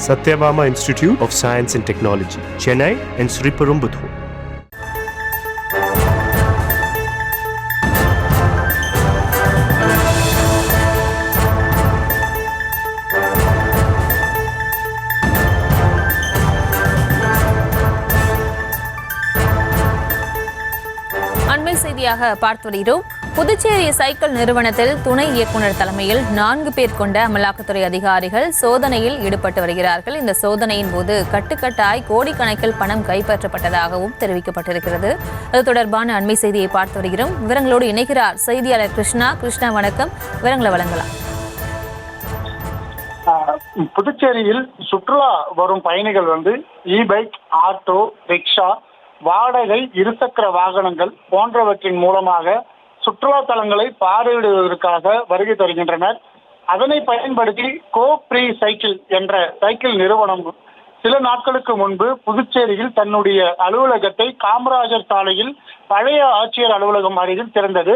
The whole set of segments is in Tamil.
Satyabama Institute of Science and Technology, Chennai and Sriperumbudur. அண்மை செய்தியாக பார்த்து வருகிறோம். புதுச்சேரி சைக்கிள் நிறுவனத்தில் துணை இயக்குநர் தலைமையில் 4 பேர் கொண்ட அமலாக்கத்துறை அதிகாரிகள் சோதனையில் ஈடுபட்டு வருகிறார்கள். இந்த சோதனையின் போது கட்டுக்கட்டாய் கோடிக்கணக்கில் பணம் கைப்பற்றப்பட்டதாகவும் தெரிவிக்கப்பட்டிருக்கிறது. அது தொடர்பான அண்மை செய்தியை பார்த்து வருகிறோம். விவரங்களோடு இணைகிறார் செய்தியாளர் கிருஷ்ணா. கிருஷ்ணா, வணக்கம். விவரங்களை வழங்கலாம். புதுச்சேரியில் சுற்றுலா வரும் பயணிகள் இ-பைக், ஆட்டோ, ரிக்ஷா, வாடகை இருசக்கர வாகனங்கள் போன்றவற்றின் மூலமாக சுற்றுலா தலங்களை பார்வையிடுவதற்காக வருகை தருகின்றனர். அதனை பயன்படுத்தி கோப்ரி சைக்கிள் என்ற சைக்கிள் நிறுவனம் சில நாட்களுக்கு முன்பு புதுச்சேரியில் தன்னுடைய அலுவலகத்தை காமராஜர் சாலையில் பழைய ஆட்சியர் அலுவலகம் அருகில் திறந்தது.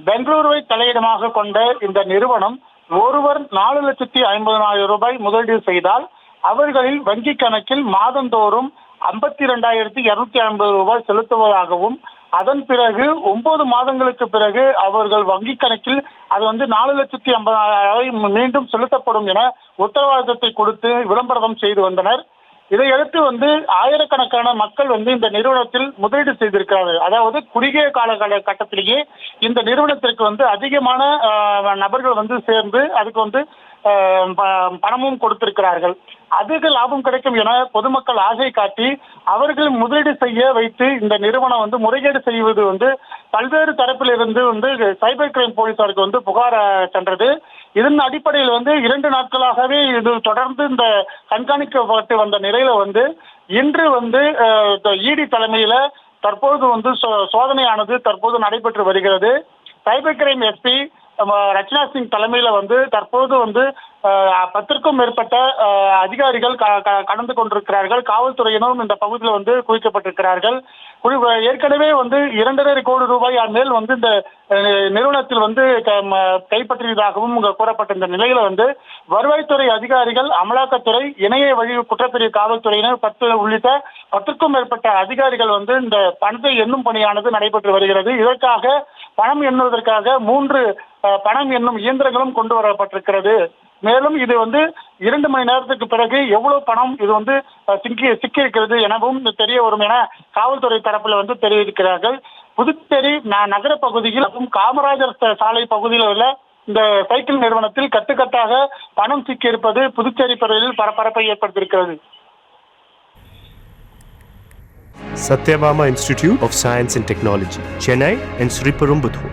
பெங்களூருவை தலையிடமாக கொண்ட இந்த நிறுவனம் ஒருவர் 4,50,000 ரூபாய் முதலீடு செய்தால் அவர்களில் வங்கி கணக்கில் மாதந்தோறும் 52,250 ரூபாய் செலுத்துவதாகவும், அதன் பிறகு 9 மாதங்களுக்கு பிறகு அவர்கள் வங்கி கணக்கில் அது 4,50,000 மீண்டும் செலுத்தப்படும் என உத்தரவாதத்தை கொடுத்து விளம்பரம் செய்து வந்தனர். இதையடுத்து ஆயிரக்கணக்கான மக்கள் இந்த நிறுவனத்தில் முதலீடு செய்திருக்கிறார்கள். அதாவது குறுகிய காலகட்டத்திலேயே இந்த நிறுவனத்திற்கு அதிகமான நபர்கள் சேர்ந்து அதுக்கு பணமும் கொடுத்திருக்கிறார்கள். அதிக லாபம் கிடைக்கும் என பொதுமக்கள் ஆசை காட்டி அவர்கள் முதலீடு செய்ய வைத்து இந்த நிறுவனம் முறைகேடு செய்வது பல்வேறு தரப்பிலிருந்து சைபர் கிரைம் போலீசாருக்கு புகார் சென்றது. இதன் அடிப்படையில் 2 நாட்களாகவே இது தொடர்ந்து இந்த கண்காணிக்கப்பட்டு வந்த நிலையில இன்று இடி தலைமையில தற்போது சோதனையானது தற்போது நடைபெற்று வருகிறது. Cyber crime SP Rachana Singh தலைமையில தற்போது 10க்கும் மேற்பட்ட அதிகாரிகள் கடந்து கொண்டிருக்கிறார்கள். காவல்துறையினரும் இந்த பகுதியில் குவிக்கப்பட்டிருக்கிறார்கள். ஏற்கனவே 2.5 கோடி ரூபாய் மேல் இந்த நிறுவனத்தில் கைப்பற்றியதாகவும் கூறப்பட்ட இந்த நிலையில வருவாய்த்துறை அதிகாரிகள், அமலாக்கத்துறை, இணைய வழி குற்றப்பிரிவு காவல்துறையினர் 10 உள்ளிட்ட 10க்கும் மேற்பட்ட அதிகாரிகள் இந்த பணத்தை எண்ணும் பணியானது நடைபெற்று வருகிறது. இதற்காக பணம் எண்ணுவதற்காக 3 பணம் எண்ணும் இயந்திரங்களும் கொண்டு வரப்பட்டிருக்கிறது. மேலும் இது 2 மணி நேரத்துக்கு பிறகு எவ்வளவு பணம் இது சிக்கி இருக்கிறது எனவும் தெரிய வரும் என காவல்துறை தரப்பில் தெரிவிக்கிறார்கள். புதுச்சேரி நகர பகுதியில் காமராஜர் சாலை பகுதியில் உள்ள இந்த சைக்கிள் நிறுவனத்தில் கட்டுக்கட்டாக பணம் சிக்கி இருப்பது புதுச்சேரி பகுதியில் பரபரப்பை ஏற்படுத்தியிருக்கிறது. Satyabama Institute of Science and Technology, Chennai and Sriperumbudur.